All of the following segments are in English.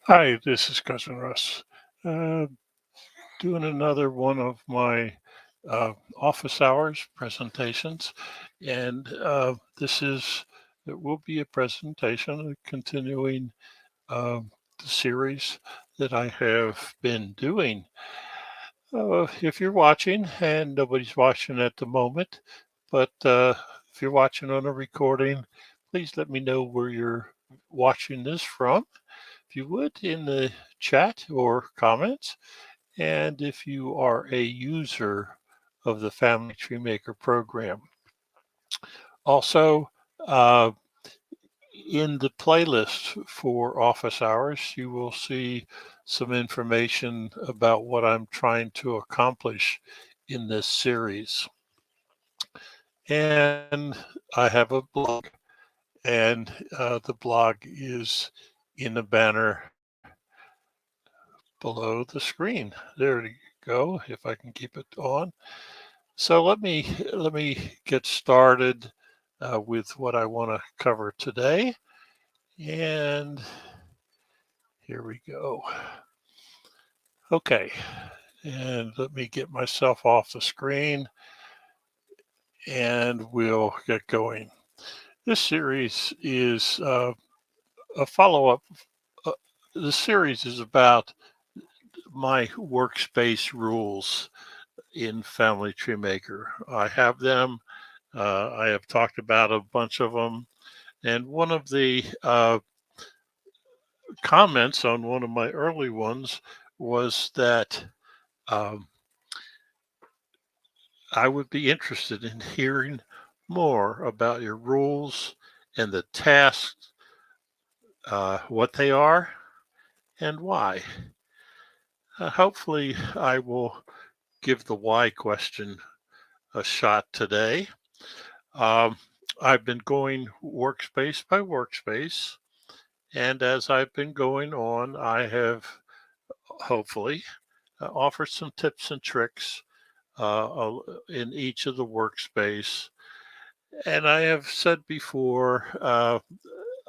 Hi, this is Cousin Russ. Uh, Doing another one of my office hours presentations, and it will be a presentation continuing uh, the series that I have been doing. If you're watching, and nobody's watching at the moment, but if you're watching on a recording, please let me know where you're watching this from, if you would, in the chat or comments. And if you are a user of the Family Tree Maker program. Also, uh, in the playlist for office hours, you will see some information about what I'm trying to accomplish in this series. And I have a blog, and the blog is in the banner below the screen. There you go, if I can keep it on. So let me get started with what I want to cover today. And here we go. Okay, and let me get myself off the screen and we'll get going. This series is a follow up. Uh, the series is about my workspace rules in Family Tree Maker. I have them. I have talked about a bunch of them. And one of the comments on one of my early ones was that um, I would be interested in hearing more about your rules and the tasks, what they are and why. Hopefully, I will give the why question a shot today. Um, I've been going workspace by workspace, and as I've been going on, I have hopefully offered some tips and tricks in each of the workspace. And I have said before,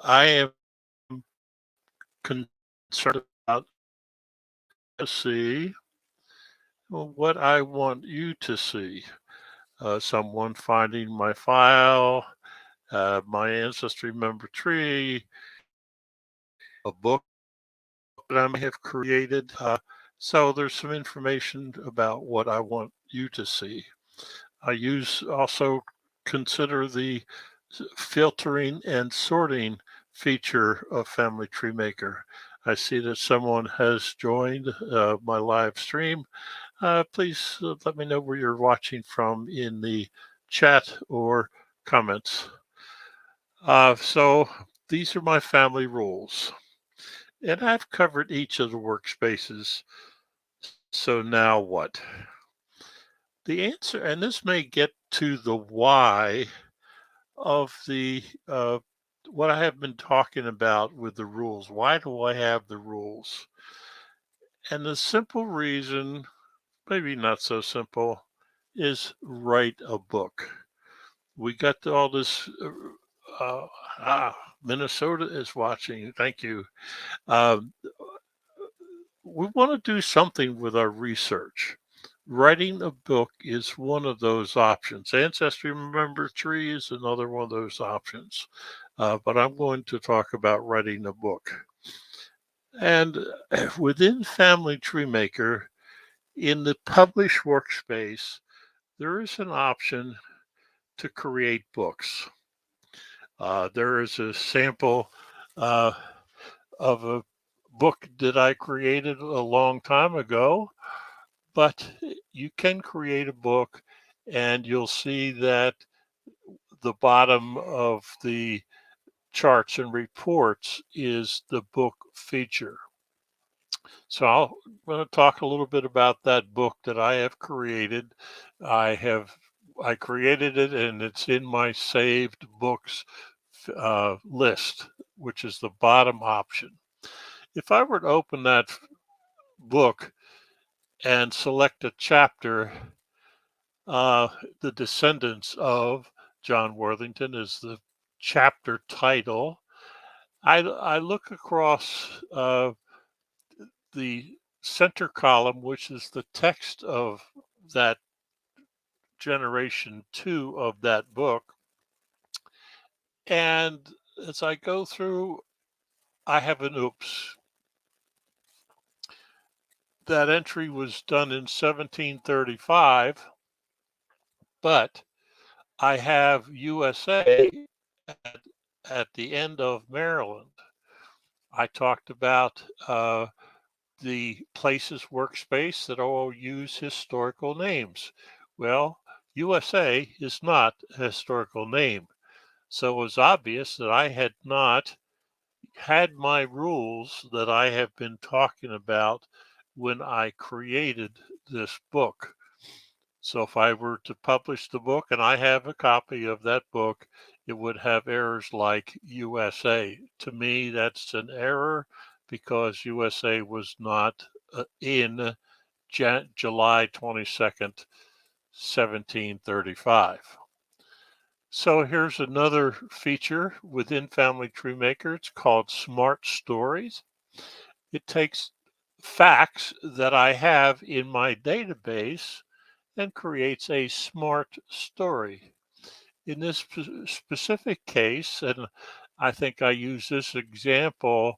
I am concerned about to see what I want you to see. Someone finding my file, my ancestry member tree, a book that I may have created. So there's some information about what I want you to see. I use also consider the filtering and sorting feature of Family Tree Maker. I see that someone has joined my live stream. Please let me know where you're watching from in the chat or comments. So these are my family rules, and I've covered each of the workspaces. So now what? The answer, and this may get to the why of the what I have been talking about with the rules. Why do I have the rules? And the simple reason, maybe not so simple, is write a book. We got all this. Uh, Minnesota is watching. Thank you. Um, we want to do something with our research. Writing a book is one of those options. Ancestry Member Tree is another one of those options. But I'm going to talk about writing a book. And within Family Tree Maker, in the publish workspace, there is an option to create books. There is a sample uh, of a book that I created a long time ago, but you can create a book and you'll see that the bottom of the charts and reports is the book feature. So I'm going to talk a little bit about that book that I have created. I have I created it and it's in my saved books list, which is the bottom option. If I were to open that book and select a chapter, uh, the Descendants of John Worthington is the chapter title. I look across the center column, which is the text of that generation 2 of that book. And as I go through, I have an oops. That entry was done in 1735, but I have USA at, at the end of Maryland. I talked about the places workspace that all use historical names. Well, USA is not a historical name. So it was obvious that I had not had my rules that I have been talking about when I created this book. So if I were to publish the book and I have a copy of that book, it would have errors like USA. To me, that's an error because USA was not in July 22nd, 1735. So here's another feature within Family Tree Maker. It's called Smart Stories. It takes facts that I have in my database and creates a smart story. In this specific case, and I think I use this example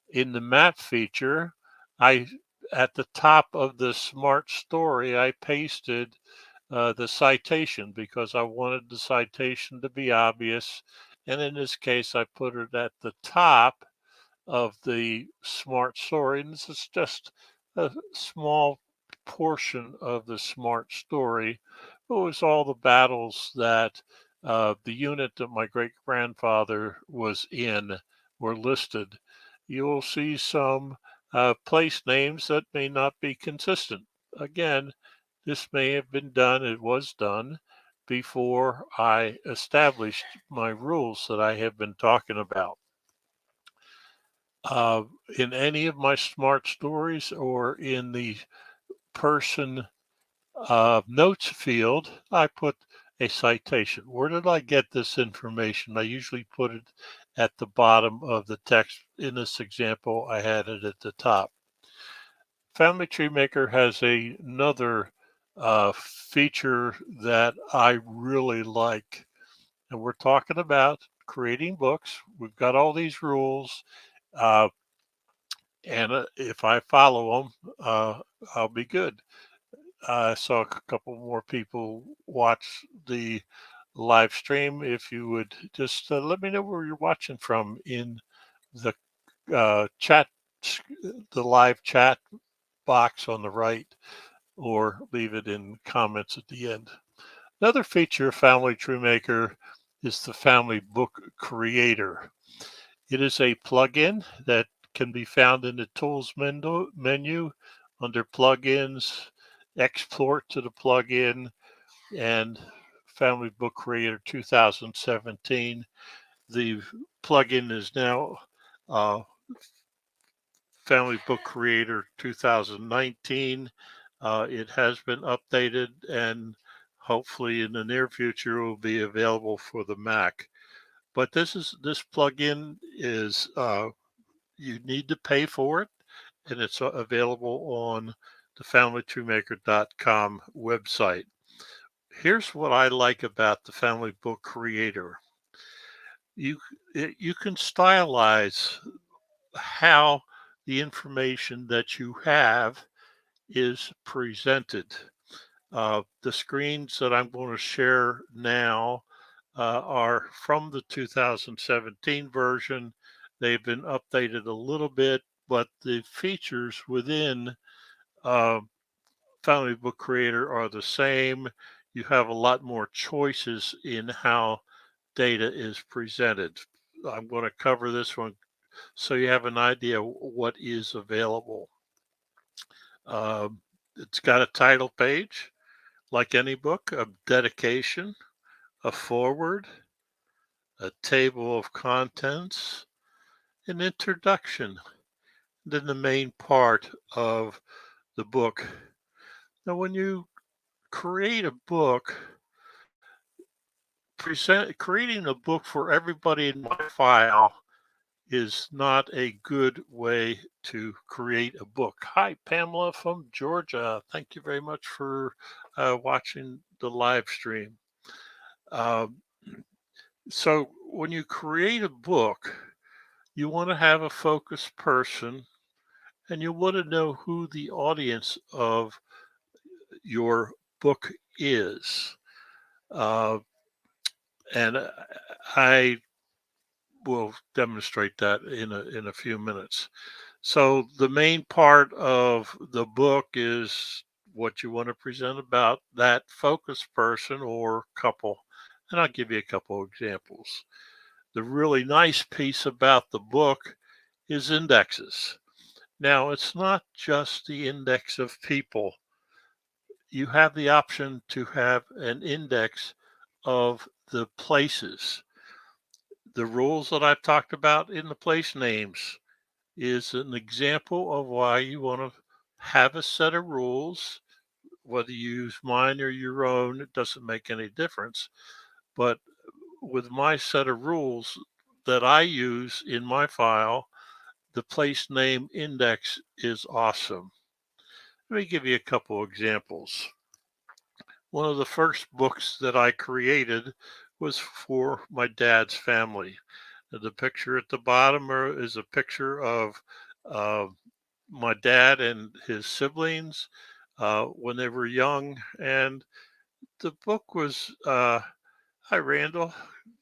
in the map feature, I at the top of the smart story, I pasted the citation because I wanted the citation to be obvious. And in this case, I put it at the top of the smart story. And this is just a small portion of the smart story. It was all the battles that the unit that my great grandfather was in were listed. You'll see some place names that may not be consistent. Again, this may have been done, it was done before I established my rules that I have been talking about. Uh, in any of my smart stories or in the person notes field, I put a citation. Where did I get this information? I usually put it at the bottom of the text. In this example, I had it at the top. Family Tree Maker has another feature that I really like. And we're talking about creating books. We've got all these rules. Uh, and if I follow them, I'll be good. I saw a couple more people watch the live stream. If you would just let me know where you're watching from in the chat, the live chat box on the right, or leave it in comments at the end. Another feature of Family Tree Maker is the Family Book Creator. It is a plugin that can be found in the Tools menu under Plugins, Export to the plugin, and Family Book Creator 2017. The plugin is now uh, Family Book Creator 2019. It has been updated and hopefully in the near future will be available for the Mac. But this plugin is you need to pay for it, and it's available on the FamilyTreeMaker.com website. Here's what I like about the Family Book Creator. You can stylize how the information that you have is presented. The screens that I'm going to share now are from the 2017 version. They've been updated a little bit, but the features within uh, Family Book Creator are the same. You have a lot more choices in how data is presented. I'm going to cover this one so you have an idea what is available. It's got a title page, like any book, a dedication, a foreword, a table of contents, an introduction, then the main part of the book. Now, when you create a book, creating a book for everybody in my file is not a good way to create a book. Hi, Pamela from Georgia. Thank you very much for watching the live stream. Um, so, when you create a book, you want to have a focused person and you want to know who the audience of your book is. Uh, and I will demonstrate that in a few minutes. So the main part of the book is what you want to present about that focus person or couple. And I'll give you a couple of examples. The really nice piece about the book is indexes. Now, it's not just the index of people. You have the option to have an index of the places. The rules that I've talked about in the place names is an example of why you want to have a set of rules. Whether you use mine or your own, it doesn't make any difference. But with my set of rules that I use in my file, the place name index is awesome. Let me give you a couple examples. One of the first books that I created was for my dad's family. The picture at the bottom is a picture of uh, my dad and his siblings when they were young. And the book was, hi, Randall.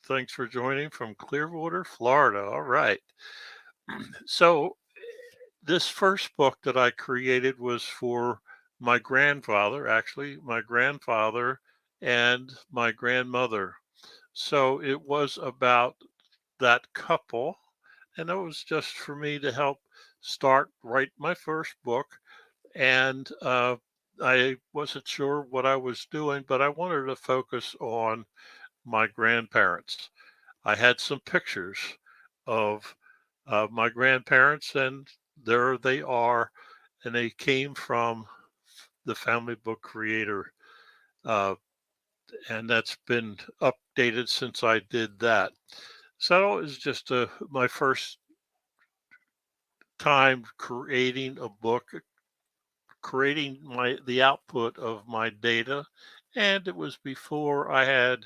Thanks for joining from Clearwater, Florida. All right. So, this first book that I created was for my grandfather, actually, my grandfather and my grandmother. So, it was about that couple. And it was just for me to help write my first book. And I wasn't sure what I was doing, but I wanted to focus on my grandparents. I had some pictures of my grandparents, and there they are, and they came from the family book creator. Uh, and that's been updated since I did that. So it was just my first time creating a book, creating the output of my data, and it was before I had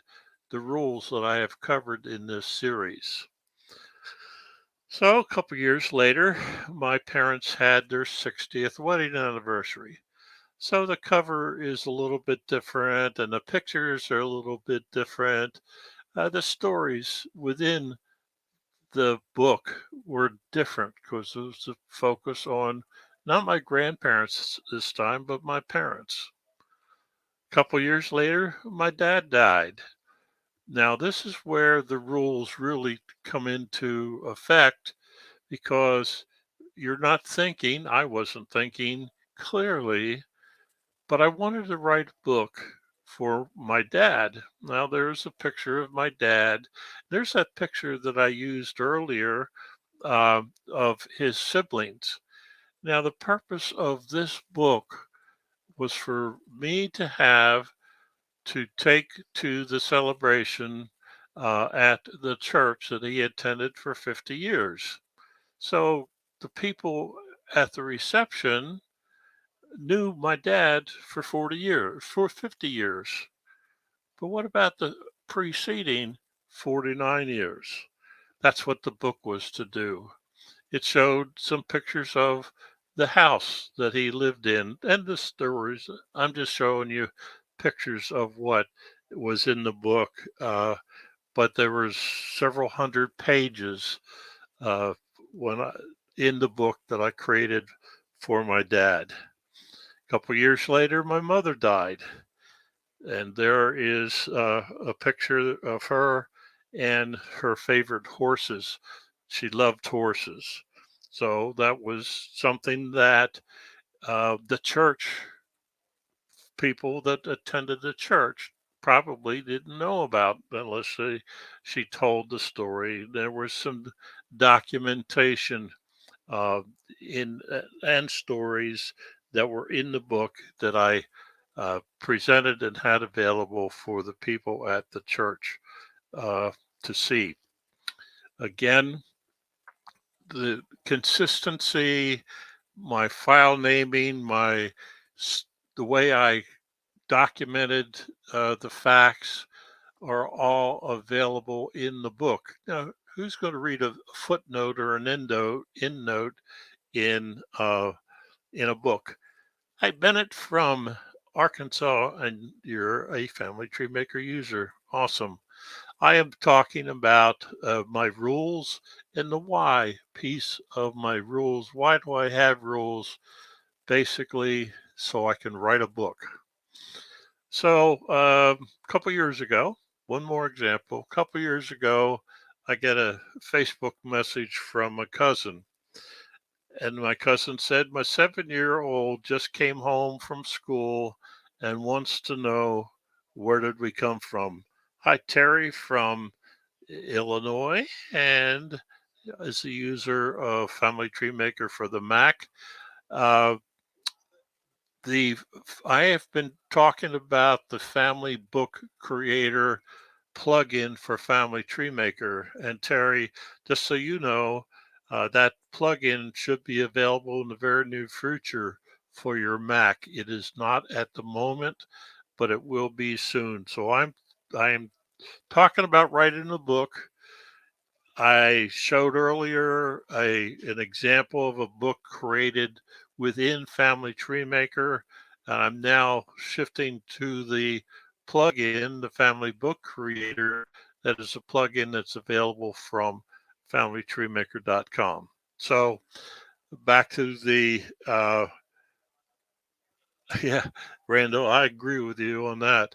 the rules that I have covered in this series. So a couple years later, my parents had their 60th wedding anniversary. So the cover is a little bit different and the pictures are a little bit different. The stories within the book were different because it was a focus on not my grandparents this time, but my parents. A couple years later, my dad died. Now, this is where the rules really come into effect because you're not thinking, I wasn't thinking clearly, but I wanted to write a book for my dad. Now, there's a picture of my dad. There's that picture that I used earlier of his siblings. Now, the purpose of this book was for me to take to the celebration at the church that he attended for 50 years. So the people at the reception knew my dad for 40 years, for 50 years. But what about the preceding 49 years? That's what the book was to do. It showed some pictures of the house that he lived in and the stories. I'm just showing you pictures of what was in the book, but there was several hundred pages uh, when in the book that I created for my dad. A couple years later, my mother died, and there is a picture of her and her favorite horses. She loved horses. So that was something that the church people that attended the church probably didn't know about unless she told the story. There was some documentation uh, in and stories that were in the book that I presented and had available for the people at the church uh, to see. Again, the consistency, my file naming, the way I documented the facts are all available in the book. Now, who's going to read a footnote or an endnote in a book? Hi, Bennett from Arkansas, and you're a Family Tree Maker user. Awesome. I am talking about my rules and the why piece of my rules. Why do I have rules? Basically, so I can write a book. So, a couple years ago, one more example. A couple years ago, I get a Facebook message from my cousin. And my cousin said, my 7-year-old just came home from school and wants to know, where did we come from? Hi, Terry from Illinois, and is a user of Family Tree Maker for the Mac. Uh, the I have been talking about the Family Book Creator plugin for Family Tree Maker, and Terry, just so you know, that plugin should be available in the very near future for your Mac. It is not at the moment, but it will be soon. So I am talking about writing a book. I showed earlier an example of a book created within Family Tree Maker, and I'm now shifting to the plugin, the Family Book Creator, that is a plugin that's available from FamilyTreeMaker.com. So back to the yeah, Randall, I agree with you on that.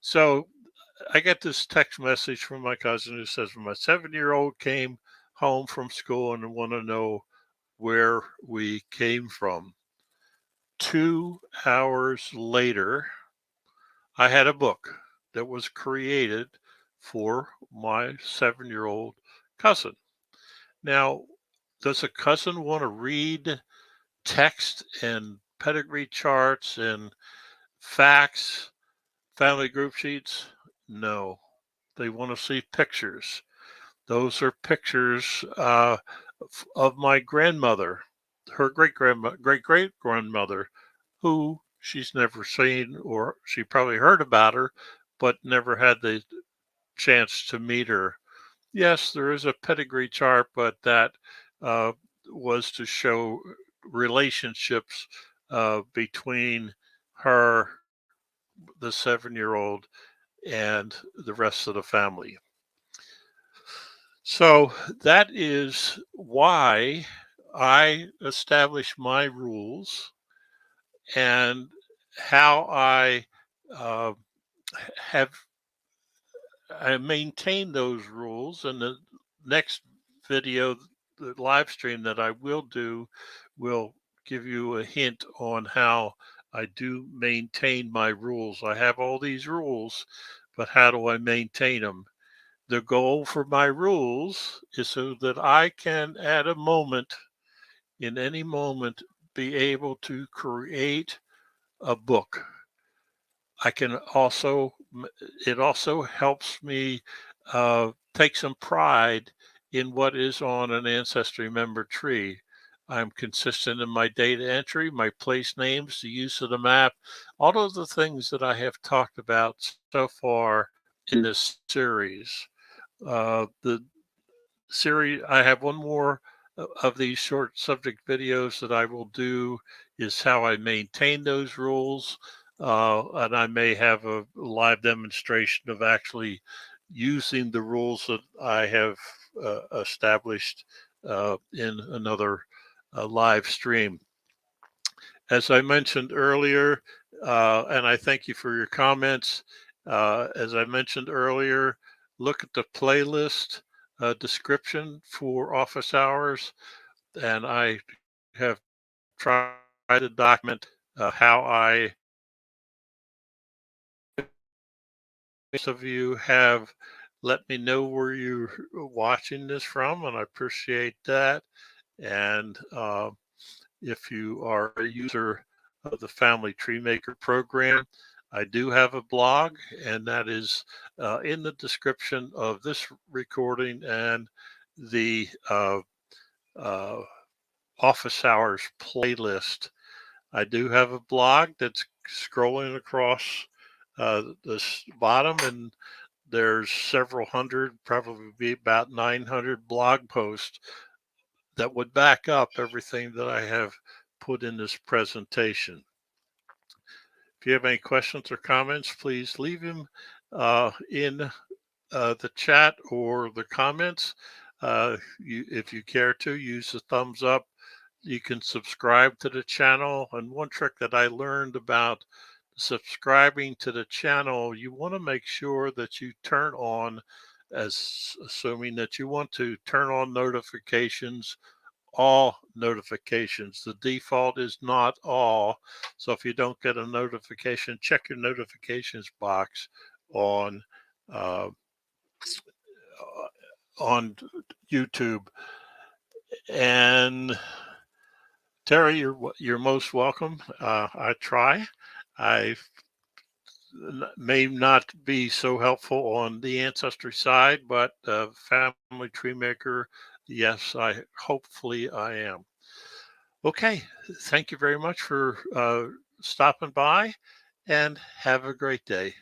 So I get this text message from my cousin who says, my 7-year-old came home from school and want to know where we came from. 2 hours later, I had a book that was created for my 7-year-old cousin. Now, does a cousin want to read text and pedigree charts and facts, family group sheets? No, they want to see pictures. Those are pictures of my grandmother, her great great grandmother, who she's never seen, or she probably heard about her, but never had the chance to meet her. Yes, there is a pedigree chart, but that uh, was to show relationships between her, the 7-year-old, and the rest of the family. So that is why I establish my rules and how uh, have I maintain those rules. And the next video, the live stream that I will do, will give you a hint on how I do maintain my rules. I have all these rules, but how do I maintain them? The goal for my rules is so that I can, at a moment, in any moment, be able to create a book. I can also, it also helps me take some pride in what is on an Ancestry member tree. I'm consistent in my data entry, my place names, the use of the map, all of the things that I have talked about so far in this series. The series, I have one more of these short subject videos that I will do, is how I maintain those rules. And I may have a live demonstration of actually using the rules that I have established in another live stream. As I mentioned earlier, and I thank you for your comments. As I mentioned earlier, look at the playlist description for office hours, and I have tried to document how I. Most of you have let me know where you're watching this from, and I appreciate that. And if you are a user of the Family Tree Maker program, I do have a blog, and that is in the description of this recording and the uh, office hours playlist. I do have a blog that's scrolling across this bottom, and there's several hundred, probably be about 900 blog posts that would back up everything that I have put in this presentation. If you have any questions or comments, please leave them in the chat or the comments. If you care to, use the thumbs up. You can subscribe to the channel. And one trick that I learned about subscribing to the channel, you want to make sure that you turn on, as assuming that you want to turn on notifications, all notifications. The default is not all. So if you don't get a notification, check your notifications box on uh, on YouTube. And Terry, you're most welcome. I try. I may not be so helpful on the ancestry side, but family tree maker, yes, I hopefully I am. Okay, thank you very much for stopping by, and have a great day.